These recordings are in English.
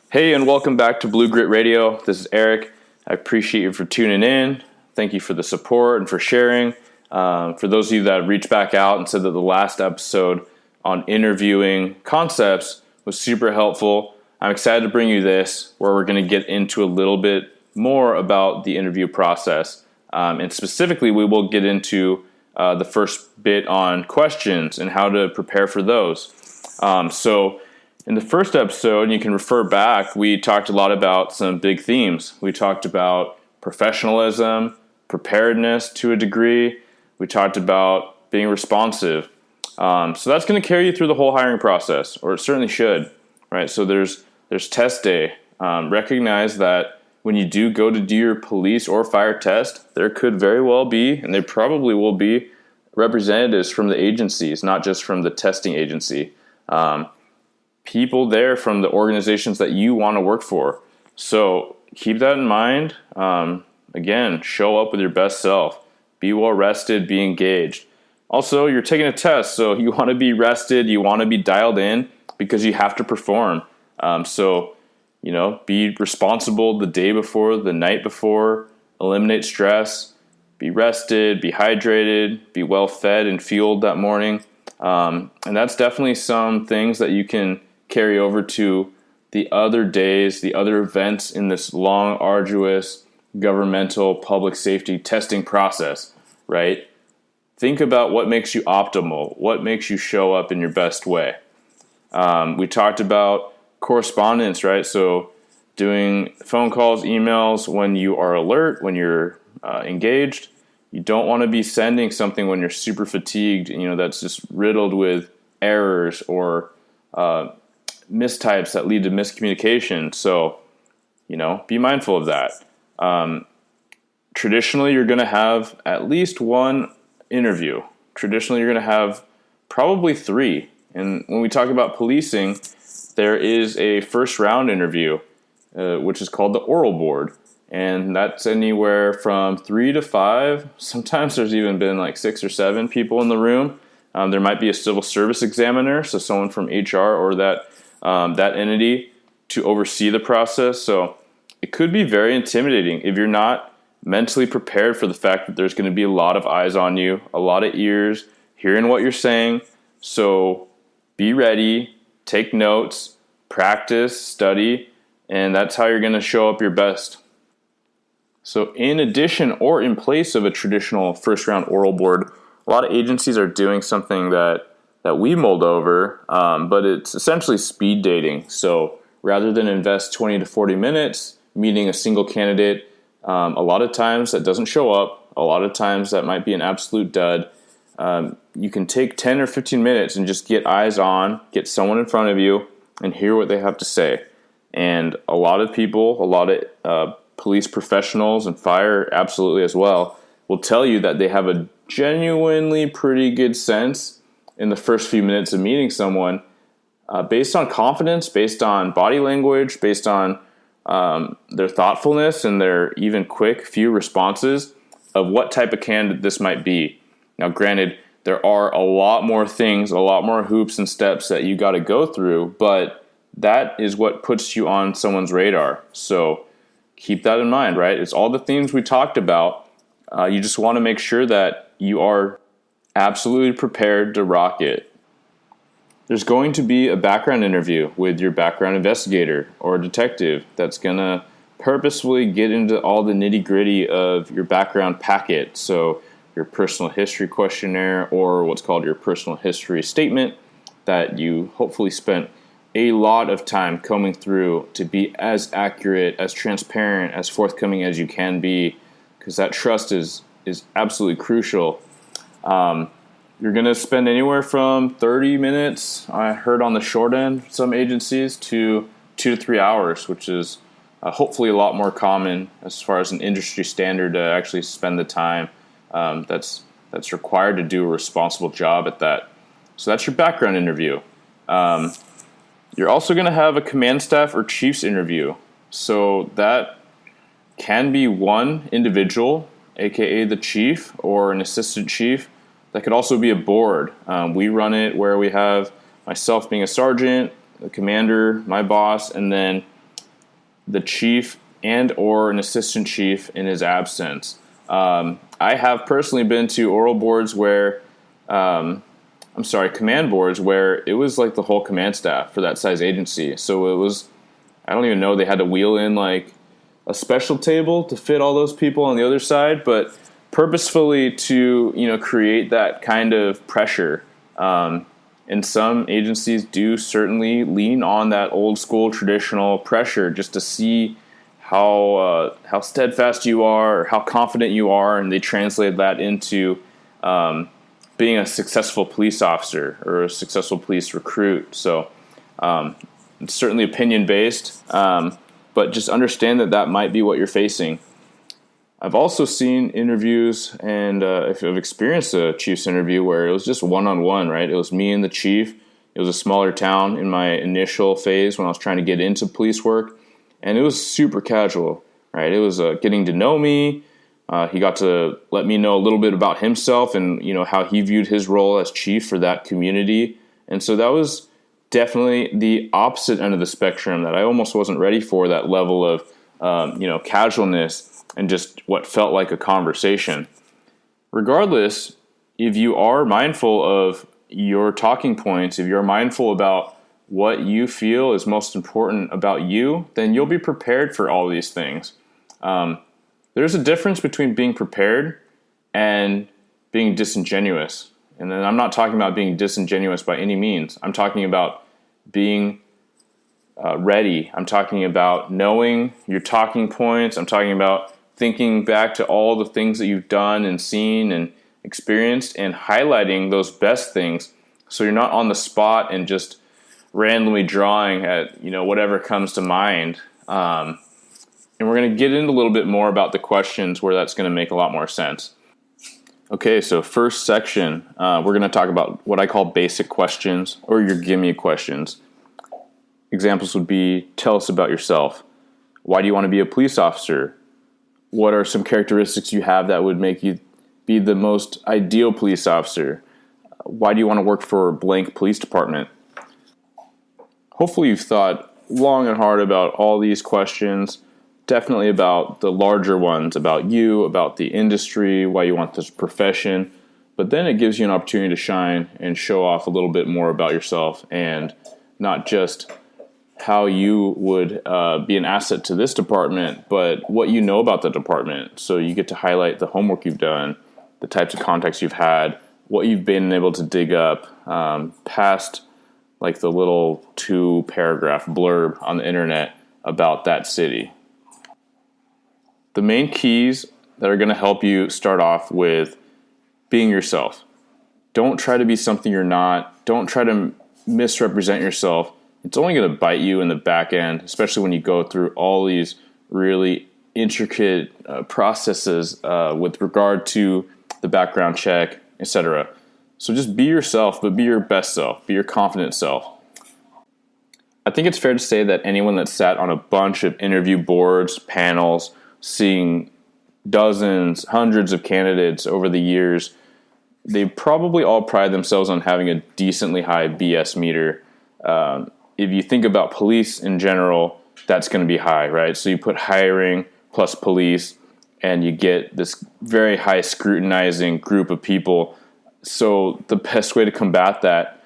Hey, and welcome back to Blue Grit Radio. This is Eric. I appreciate you for tuning in. Thank you for the support and for sharing. For those of you that reached back out and said that the last episode on interviewing concepts was super helpful, I'm excited to bring you this, where we're going to get into a little bit more about the interview process. And specifically, we will get into the first bit on questions and how to prepare for those. So in the first episode, and you can refer back, we talked a lot about some big themes. We talked about professionalism, preparedness to a degree. We talked about being responsive. So that's going to carry you through the whole hiring process, or it certainly should, right? So there's test day. Recognize that when you do go to do your police or fire test, there could very well be, and there probably will be, representatives from the agencies, not just from the testing agency. People there from the organizations that you want to work for. So keep that in mind. Again, show up with your best self. Be well rested, be engaged. Also, you're taking a test, so you want to be rested, you want to be dialed in because you have to perform. So, be responsible the day before, the night before, eliminate stress, be rested, be hydrated, be well fed and fueled that morning. And that's definitely some things that you can carry over to the other days, the other events in this long, arduous governmental public safety testing process, right? Think about what makes you optimal, what makes you show up in your best way. We talked about correspondence, right? So doing phone calls, emails when you are alert, when you're engaged. You don't want to be sending something when you're super fatigued, that's just riddled with errors or mistypes that lead to miscommunication. So, be mindful of that. Traditionally, you're going to have at least one interview. Traditionally, you're going to have probably three. And when we talk about policing, there is a first round interview, which is called the oral board. And that's anywhere from 3 to 5. Sometimes there's even been like 6 or 7 people in the room. There might be a civil service examiner, so someone from HR or that entity to oversee the process. So it could be very intimidating if you're not mentally prepared for the fact that there's going to be a lot of eyes on you, a lot of ears hearing what you're saying. So be ready, take notes, practice, study, and that's how you're going to show up your best. So in addition or in place of a traditional first round oral board, a lot of agencies are doing something that we mold over, but it's essentially speed dating. So rather than invest 20 to 40 minutes meeting a single candidate, a lot of times that doesn't show up. A lot of times that might be an absolute dud. You can take 10 or 15 minutes and just get eyes on, get someone in front of you, and hear what they have to say. And a lot of people, a lot of police professionals and fire absolutely as well, will tell you that they have a genuinely pretty good sense in the first few minutes of meeting someone based on confidence, based on body language, based on their thoughtfulness and their even quick few responses of what type of candidate this might be. Now, granted, there are a lot more things, a lot more hoops and steps that you got to go through, but that is what puts you on someone's radar. So keep that in mind, right? It's all the things we talked about. You just want to make sure that you are absolutely prepared to rock it. There's going to be a background interview with your background investigator or detective that's going to purposefully get into all the nitty-gritty of your background packet. So your personal history questionnaire or what's called your personal history statement that you hopefully spent a lot of time combing through to be as accurate, as transparent, as forthcoming as you can be, because that trust is absolutely crucial. You're going to spend anywhere from 30 minutes, I heard on the short end, some agencies, to 2 to 3 hours, which is hopefully a lot more common as far as an industry standard to actually spend the time that's required to do a responsible job at that. So that's your background interview. You're also going to have a command staff or chief's interview. So that can be one individual, aka the chief or an assistant chief. That could also be a board. We run it where we have myself being a sergeant, the commander, my boss, and then the chief and or an assistant chief in his absence. I have personally been to command boards where it was like the whole command staff for that size agency. So it was, I don't even know, they had to wheel in like a special table to fit all those people on the other side, but purposefully to, create that kind of pressure. And some agencies do certainly lean on that old school traditional pressure just to see how steadfast you are or how confident you are, and they translate that into being a successful police officer or a successful police recruit. So it's certainly opinion based, but just understand that might be what you're facing. I've also seen interviews, and I've experienced a chief's interview where it was just one-on-one, right? It was me and the chief. It was a smaller town in my initial phase when I was trying to get into police work, and it was super casual, right? It was getting to know me. He got to let me know a little bit about himself and, how he viewed his role as chief for that community. And so that was definitely the opposite end of the spectrum that I almost wasn't ready for, that level of, casualness and just what felt like a conversation. Regardless, if you are mindful of your talking points, if you're mindful about what you feel is most important about you, then you'll be prepared for all these things. There's a difference between being prepared and being disingenuous. And then I'm not talking about being disingenuous by any means. I'm talking about being ready. I'm talking about knowing your talking points. I'm talking about thinking back to all the things that you've done and seen and experienced and highlighting those best things, so you're not on the spot and just randomly drawing at whatever comes to mind. And we're going to get into a little bit more about the questions where that's going to make a lot more sense. Okay, so first section, we're going to talk about what I call basic questions, or your gimme questions. Examples would be: tell us about yourself. Why do you want to be a police officer? What are some characteristics you have that would make you be the most ideal police officer? Why do you want to work for blank police department? Hopefully you've thought long and hard about all these questions, definitely about the larger ones, about you, about the industry, why you want this profession. But then it gives you an opportunity to shine and show off a little bit more about yourself, and not just how you would be an asset to this department, but what you know about the department. So you get to highlight the homework you've done, the types of contacts you've had, what you've been able to dig up past like the little 2-paragraph blurb on the internet about that city. The main keys that are going to help you start off with being yourself. Don't try to be something you're not. Don't try to misrepresent yourself. It's only going to bite you in the back end, especially when you go through all these really intricate processes with regard to the background check, etc. So just be yourself, but be your best self. Be your confident self. I think it's fair to say that anyone that sat on a bunch of interview boards, panels, seeing dozens, hundreds of candidates over the years, they probably all pride themselves on having a decently high BS meter. If you think about police in general, that's going to be high, right? So you put hiring plus police, and you get this very high scrutinizing group of people. So the best way to combat that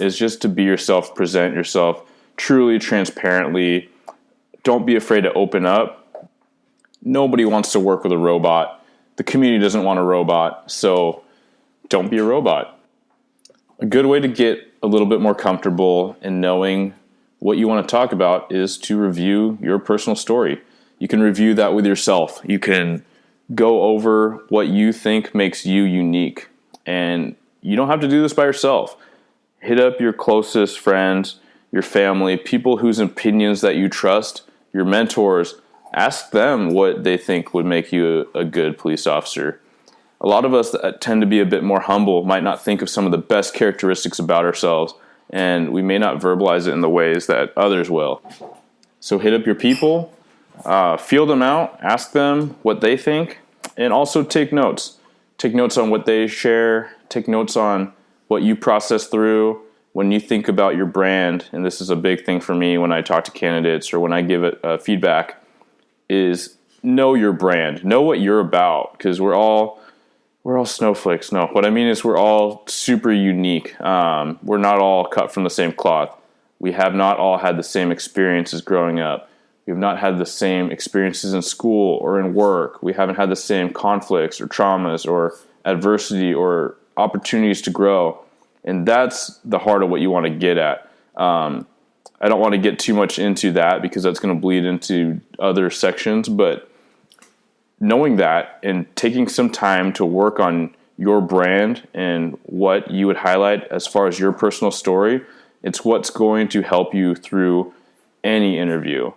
is just to be yourself, present yourself truly, transparently. Don't be afraid to open up. Nobody wants to work with a robot. The community doesn't want a robot, so don't be a robot. A good way to get a little bit more comfortable in knowing what you want to talk about is to review your personal story. You can review that with yourself. You can go over what you think makes you unique. And you don't have to do this by yourself. Hit up your closest friends, your family, people whose opinions that you trust, your mentors. Ask them what they think would make you a good police officer. A lot of us that tend to be a bit more humble might not think of some of the best characteristics about ourselves, and we may not verbalize it in the ways that others will. So hit up your people, feel them out, ask them what they think, and also take notes. Take notes on what they share, take notes on what you process through, when you think about your brand, and this is a big thing for me when I talk to candidates or when I give it feedback, is know your brand, know what you're about, because we're all snowflakes. No, what I mean is we're all super unique. We're not all cut from the same cloth. We have not all had the same experiences growing up. We've not had the same experiences in school or in work. We haven't had the same conflicts or traumas or adversity or opportunities to grow. And that's the heart of what you want to get at. I don't want to get too much into that because that's going to bleed into other sections, but knowing that and taking some time to work on your brand and what you would highlight as far as your personal story, it's what's going to help you through any interview.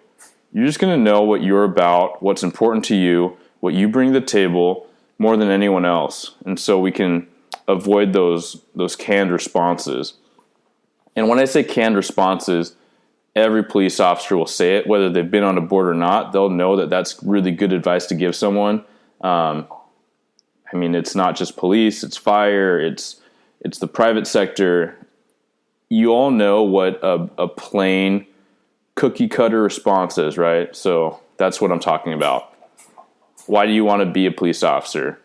You're just going to know what you're about, what's important to you, what you bring to the table more than anyone else. And so we can avoid those canned responses. And when I say canned responses, every police officer will say it, whether they've been on a board or not. They'll know that that's really good advice to give someone. It's not just police, it's fire, it's the private sector. You all know what a plain cookie cutter response is, right? So that's what I'm talking about. Why do you want to be a police officer?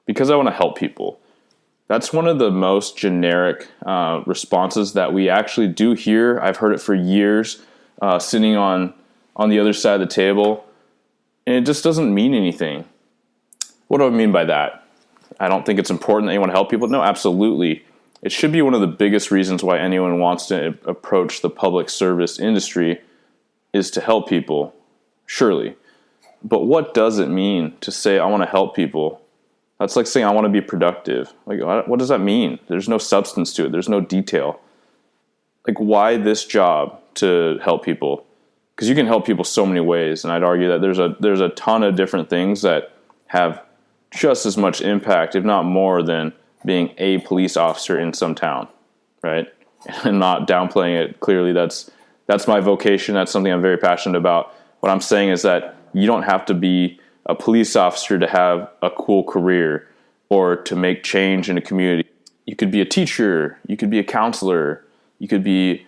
Because I want to help people. That's one of the most generic responses that we actually do hear. I've heard it for years, sitting on the other side of the table, and it just doesn't mean anything. What do I mean by that? I don't think it's important that you want to help people. No, absolutely. It should be one of the biggest reasons why anyone wants to approach the public service industry is to help people, surely. But what does it mean to say, I want to help people? That's like saying, I want to be productive. Like, what does that mean? There's no substance to it. There's no detail. Like, why this job to help people? Because you can help people so many ways, and I'd argue that there's a ton of different things that have just as much impact, if not more, than being a police officer in some town, right? And not downplaying it. Clearly, that's my vocation. That's something I'm very passionate about. What I'm saying is that you don't have to be a police officer to have a cool career or to make change in a community. You could be a teacher, you could be a counselor, you could be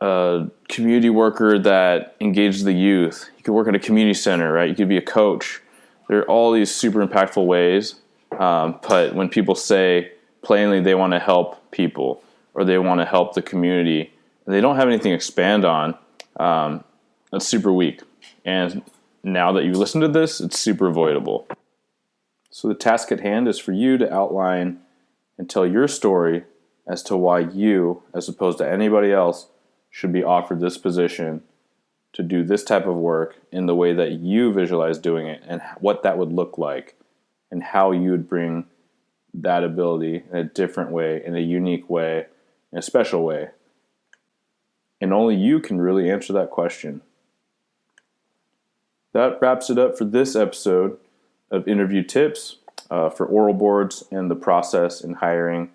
a community worker that engages the youth, you could work at a community center, right? You could be a coach. There are all these super impactful ways, but when people say plainly they want to help people or they want to help the community and they don't have anything to expand on, that's super weak. And now that you listen to this, it's super avoidable. So the task at hand is for you to outline and tell your story as to why you, as opposed to anybody else, should be offered this position to do this type of work in the way that you visualize doing it and what that would look like and how you would bring that ability in a different way, in a unique way, in a special way. And only you can really answer that question. That wraps it up for this episode of Interview Tips for oral boards and the process in hiring.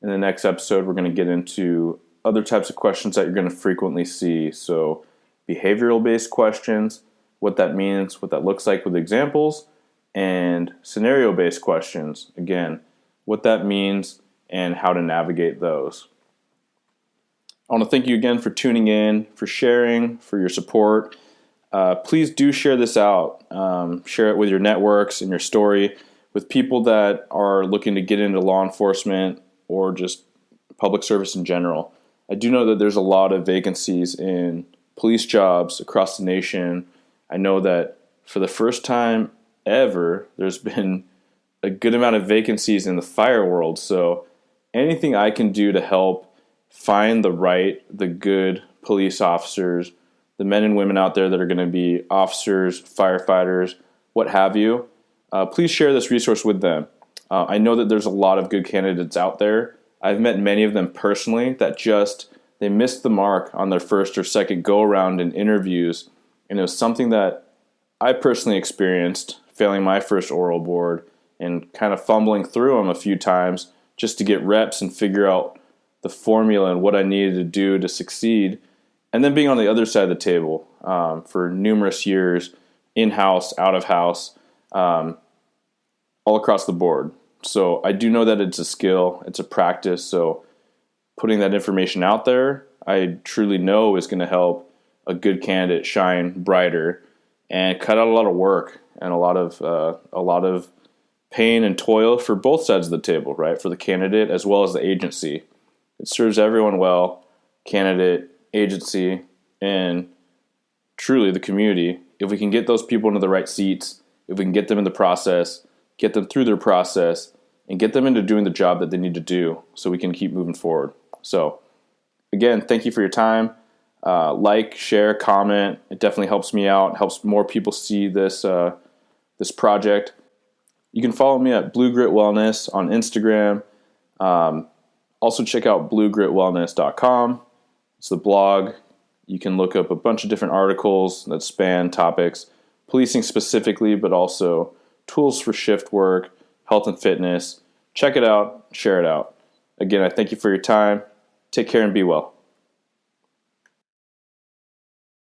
In the next episode, we're going to get into other types of questions that you're going to frequently see. So behavioral-based questions, what that means, what that looks like with examples, and scenario-based questions, again, what that means and how to navigate those. I want to thank you again for tuning in, for sharing, for your support. Please do share this out. Share it with your networks and your story with people that are looking to get into law enforcement or just public service in general. I do know that there's a lot of vacancies in police jobs across the nation. I know that for the first time ever, there's been a good amount of vacancies in the fire world. So anything I can do to help find the good police officers, the men and women out there that are going to be officers, firefighters, what have you, please share this resource with them. I know that there's a lot of good candidates out there. I've met many of them personally that they missed the mark on their first or second go-around in interviews. And it was something that I personally experienced, failing my first oral board and kind of fumbling through them a few times just to get reps and figure out the formula and what I needed to do to succeed. And then being on the other side of the table for numerous years, in-house, out-of-house, all across the board. So I do know that it's a skill, it's a practice. So putting that information out there, I truly know is going to help a good candidate shine brighter and cut out a lot of work and a lot of pain and toil for both sides of the table, right? For the candidate as well as the agency. It serves everyone well, candidate, agency, and truly the community. If we can get those people into the right seats, if we can get them in the process, get them through their process, and get them into doing the job that they need to do so we can keep moving forward. So, again, thank you for your time. Like, share, comment. It definitely helps me out, helps more people see this project. You can follow me at Blue Grit Wellness on Instagram. Also check out bluegritwellness.com. It's the blog. You can look up a bunch of different articles that span topics, policing specifically, but also tools for shift work, health and fitness. Check it out, share it out. Again, I thank you for your time. Take care and be well.